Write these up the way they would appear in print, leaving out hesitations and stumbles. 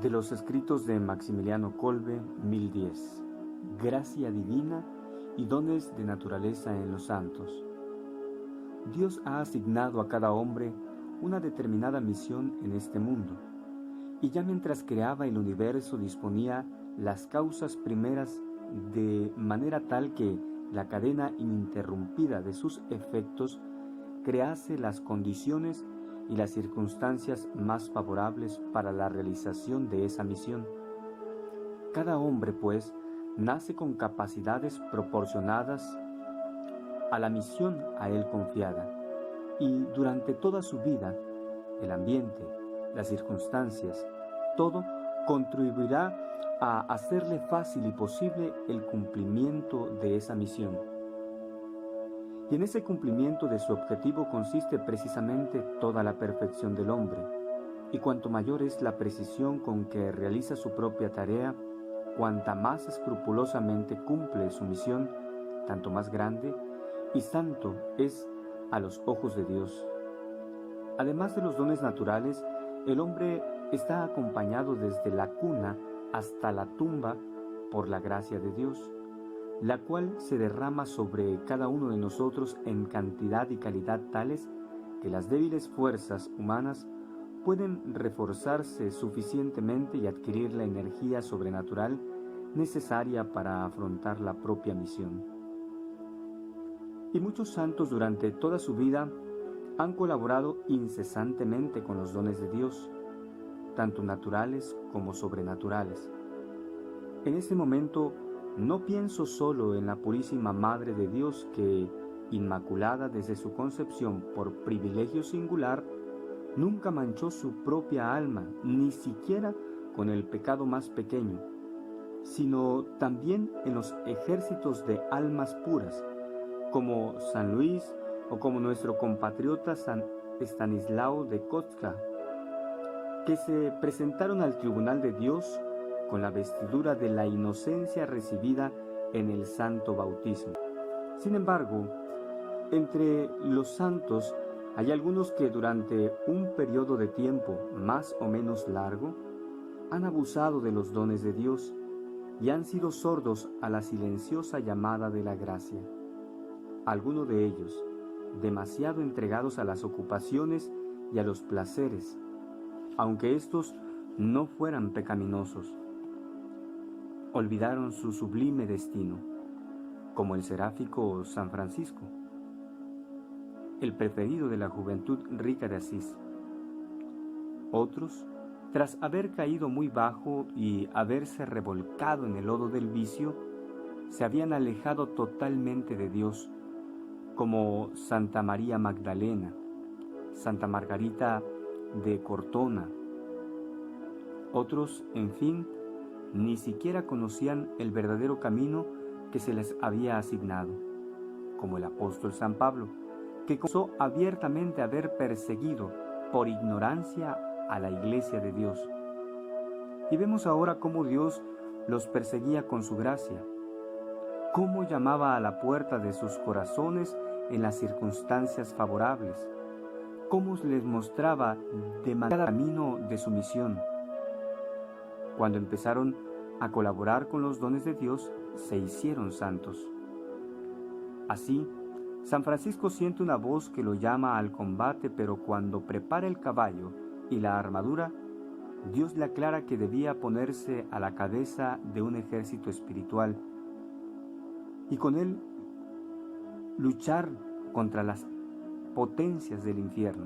De los escritos de Maximiliano Kolbe, 1010. Gracia divina y dones de naturaleza en los santos. Dios ha asignado a cada hombre una determinada misión en este mundo, y ya mientras creaba el universo disponía las causas primeras de manera tal que la cadena ininterrumpida de sus efectos crease las condiciones y las circunstancias más favorables para la realización de esa misión. Cada hombre, pues, nace con capacidades proporcionadas a la misión a él confiada, y durante toda su vida, el ambiente, las circunstancias, todo contribuirá a hacerle fácil y posible el cumplimiento de esa misión. Y en ese cumplimiento de su objetivo consiste precisamente toda la perfección del hombre, y cuanto mayor es la precisión con que realiza su propia tarea, cuanta más escrupulosamente cumple su misión, tanto más grande y santo es a los ojos de Dios. Además de los dones naturales, el hombre está acompañado desde la cuna hasta la tumba por la gracia de Dios, la cual se derrama sobre cada uno de nosotros en cantidad y calidad tales que las débiles fuerzas humanas pueden reforzarse suficientemente y adquirir la energía sobrenatural necesaria para afrontar la propia misión. Y muchos santos durante toda su vida han colaborado incesantemente con los dones de Dios, tanto naturales como sobrenaturales. En este momento no pienso solo en la purísima Madre de Dios que, inmaculada desde su concepción por privilegio singular, nunca manchó su propia alma, ni siquiera con el pecado más pequeño, sino también en los ejércitos de almas puras, como San Luis o como nuestro compatriota San Estanislao de Kostka, que se presentaron al tribunal de Dios con la vestidura de la inocencia recibida en el santo bautismo. Sin embargo, entre los santos hay algunos que durante un periodo de tiempo más o menos largo han abusado de los dones de Dios y han sido sordos a la silenciosa llamada de la gracia. Algunos de ellos, demasiado entregados a las ocupaciones y a los placeres, aunque estos no fueran pecaminosos, olvidaron su sublime destino, como el seráfico San Francisco, el preferido de la juventud rica de Asís. Otros, tras haber caído muy bajo y haberse revolcado en el lodo del vicio, se habían alejado totalmente de Dios, como Santa María Magdalena, Santa Margarita de Cortona. Otros, en fin, ni siquiera conocían el verdadero camino que se les había asignado, como el apóstol San Pablo, que comenzó abiertamente a haber perseguido por ignorancia a la Iglesia de Dios. Y vemos ahora cómo Dios los perseguía con su gracia, cómo llamaba a la puerta de sus corazones en las circunstancias favorables, cómo les mostraba de manera el camino de su misión. Cuando empezaron a colaborar con los dones de Dios, se hicieron santos. Así, San Francisco siente una voz que lo llama al combate, pero cuando prepara el caballo y la armadura, Dios le aclara que debía ponerse a la cabeza de un ejército espiritual y con él luchar contra las potencias del infierno,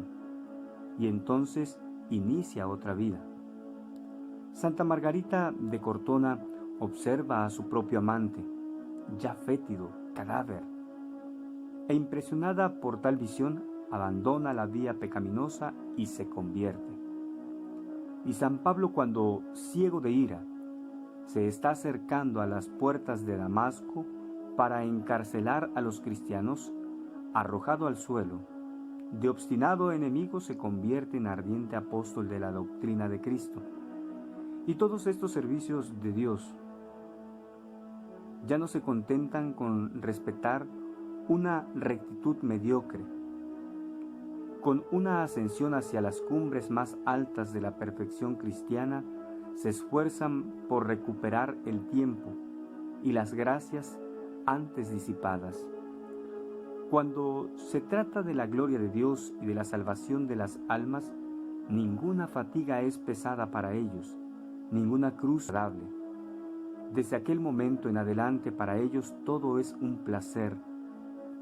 y entonces inicia otra vida. Santa Margarita de Cortona observa a su propio amante, ya fétido, cadáver, e impresionada por tal visión, abandona la vía pecaminosa y se convierte. Y San Pablo, cuando, ciego de ira, se está acercando a las puertas de Damasco para encarcelar a los cristianos, arrojado al suelo, de obstinado enemigo se convierte en ardiente apóstol de la doctrina de Cristo. Y todos estos servicios de Dios ya no se contentan con respetar una rectitud mediocre, con una ascensión hacia las cumbres más altas de la perfección cristiana, se esfuerzan por recuperar el tiempo y las gracias antes disipadas. Cuando se trata de la gloria de Dios y de la salvación de las almas, ninguna fatiga es pesada para ellos, ninguna cruz agradable. Desde aquel momento en adelante para ellos todo es un placer,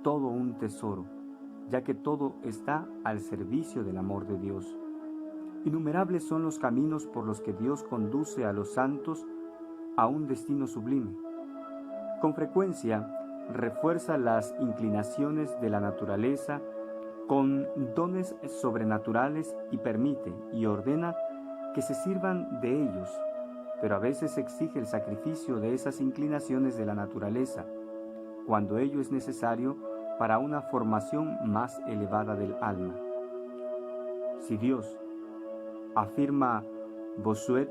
todo un tesoro, ya que todo está al servicio del amor de Dios. Innumerables son los caminos por los que Dios conduce a los santos a un destino sublime. Con frecuencia refuerza las inclinaciones de la naturaleza con dones sobrenaturales y permite y ordena que se sirvan de ellos, pero a veces exige el sacrificio de esas inclinaciones de la naturaleza, cuando ello es necesario para una formación más elevada del alma. Si Dios, afirma Bossuet,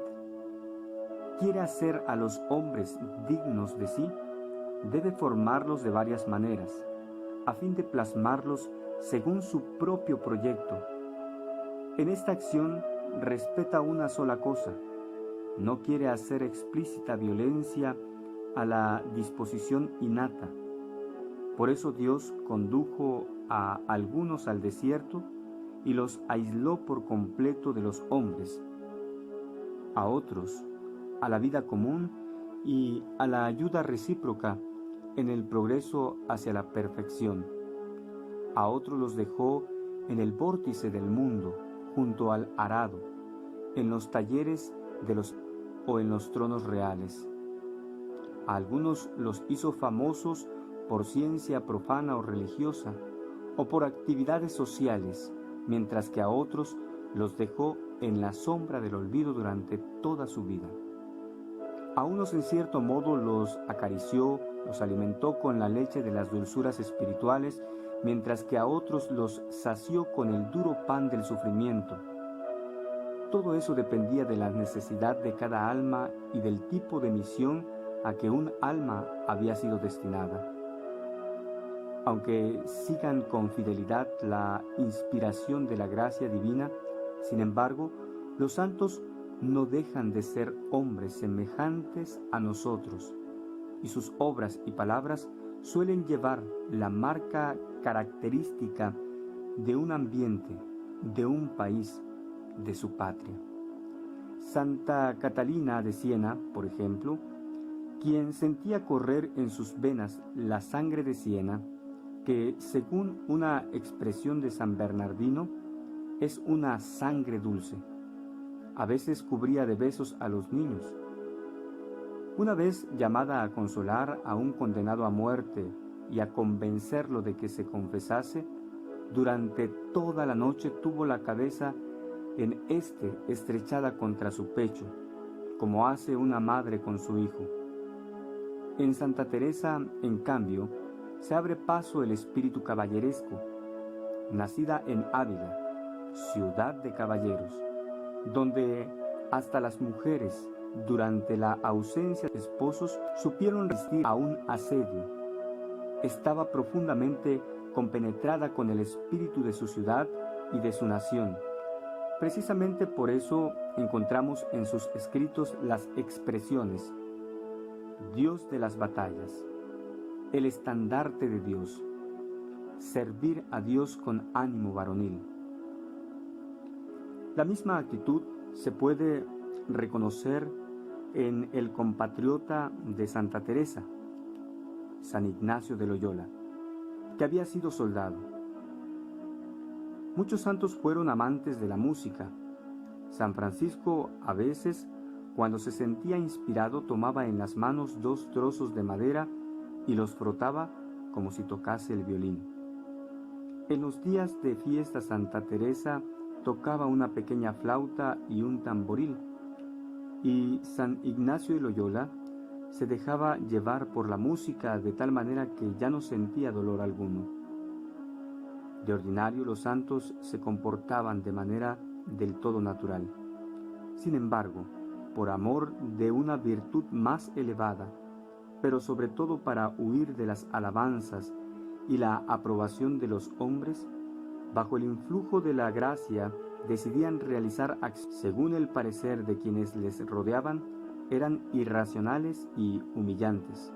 quiere hacer a los hombres dignos de sí, debe formarlos de varias maneras, a fin de plasmarlos según su propio proyecto. En esta acción respeta una sola cosa: no quiere hacer explícita violencia a la disposición innata. Por eso Dios condujo a algunos al desierto y los aisló por completo de los hombres, a otros a la vida común y a la ayuda recíproca en el progreso hacia la perfección. A otros los dejó en el vórtice del mundo, junto al arado, en los talleres o en los tronos reales. A algunos los hizo famosos por ciencia profana o religiosa, o por actividades sociales, mientras que a otros los dejó en la sombra del olvido durante toda su vida. A unos en cierto modo los acarició, los alimentó con la leche de las dulzuras espirituales, mientras que a otros los sació con el duro pan del sufrimiento. Todo eso dependía de la necesidad de cada alma y del tipo de misión a que un alma había sido destinada. Aunque sigan con fidelidad la inspiración de la gracia divina, sin embargo, los santos no dejan de ser hombres semejantes a nosotros, y sus obras y palabras suelen llevar la marca característica de un ambiente, de un país, de su patria. Santa Catalina de Siena, por ejemplo, quien sentía correr en sus venas la sangre de Siena, que según una expresión de San Bernardino, es una sangre dulce. A veces cubría de besos a los niños. Una vez llamada a consolar a un condenado a muerte y a convencerlo de que se confesase, durante toda la noche tuvo la cabeza estrechada contra su pecho, como hace una madre con su hijo. En Santa Teresa, en cambio, se abre paso el espíritu caballeresco. Nacida en Ávila, ciudad de caballeros, donde hasta las mujeres, durante la ausencia de esposos, supieron resistir a un asedio. Estaba profundamente compenetrada con el espíritu de su ciudad y de su nación. Precisamente por eso encontramos en sus escritos las expresiones: Dios de las batallas, el estandarte de Dios, servir a Dios con ánimo varonil. La misma actitud se puede reconocer en el compatriota de Santa Teresa, San Ignacio de Loyola, que había sido soldado. Muchos santos fueron amantes de la música. San Francisco, a veces, cuando se sentía inspirado, tomaba en las manos 2 trozos de madera y los frotaba como si tocase el violín. En los días de fiesta Santa Teresa tocaba una pequeña flauta y un tamboril, y San Ignacio de Loyola se dejaba llevar por la música de tal manera que ya no sentía dolor alguno. De ordinario, los santos se comportaban de manera del todo natural. Sin embargo, por amor de una virtud más elevada, pero sobre todo para huir de las alabanzas y la aprobación de los hombres, bajo el influjo de la gracia decidían realizar acciones según el parecer de quienes les rodeaban, eran irracionales y humillantes.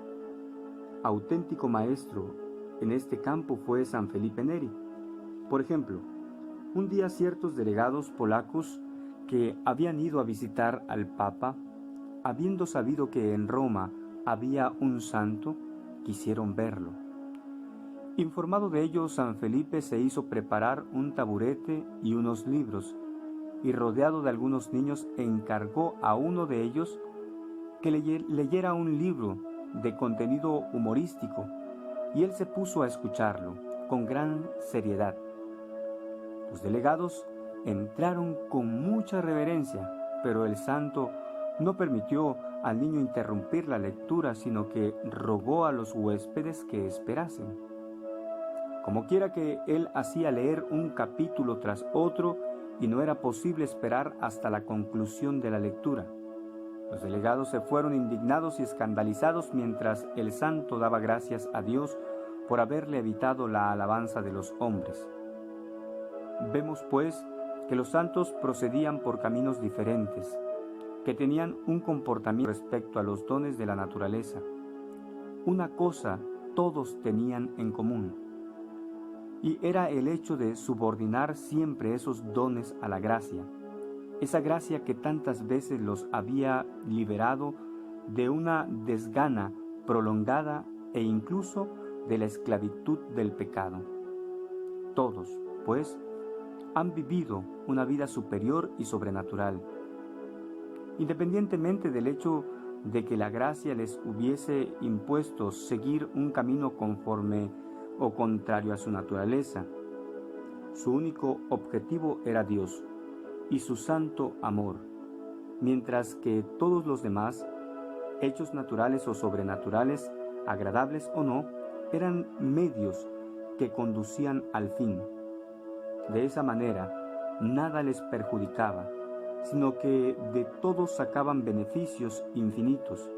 Auténtico maestro en este campo fue San Felipe Neri. Por ejemplo, un día ciertos delegados polacos que habían ido a visitar al Papa, habiendo sabido que en Roma había un santo, quisieron verlo. Informado de ello, San Felipe se hizo preparar un taburete y unos libros, y rodeado de algunos niños encargó a uno de ellos que leyera un libro de contenido humorístico, y él se puso a escucharlo con gran seriedad. Los delegados entraron con mucha reverencia, pero el santo no permitió al niño interrumpir la lectura, sino que rogó a los huéspedes que esperasen. Como quiera que él hacía leer un capítulo tras otro y no era posible esperar hasta la conclusión de la lectura. Los delegados se fueron indignados y escandalizados mientras el santo daba gracias a Dios por haberle evitado la alabanza de los hombres. Vemos, pues, que los santos procedían por caminos diferentes, que tenían un comportamiento respecto a los dones de la naturaleza. Una cosa todos tenían en común, y era el hecho de subordinar siempre esos dones a la gracia, esa gracia que tantas veces los había liberado de una desgana prolongada e incluso de la esclavitud del pecado. Todos, pues, han vivido una vida superior y sobrenatural. Independientemente del hecho de que la gracia les hubiese impuesto seguir un camino conforme o contrario a su naturaleza, su único objetivo era Dios y su santo amor, mientras que todos los demás, hechos naturales o sobrenaturales, agradables o no, eran medios que conducían al fin. De esa manera, nada les perjudicaba, sino que de todos sacaban beneficios infinitos,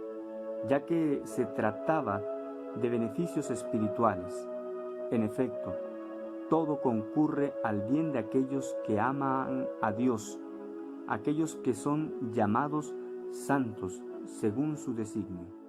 ya que se trataba de beneficios espirituales. En efecto, todo concurre al bien de aquellos que aman a Dios, aquellos que son llamados santos según su designio.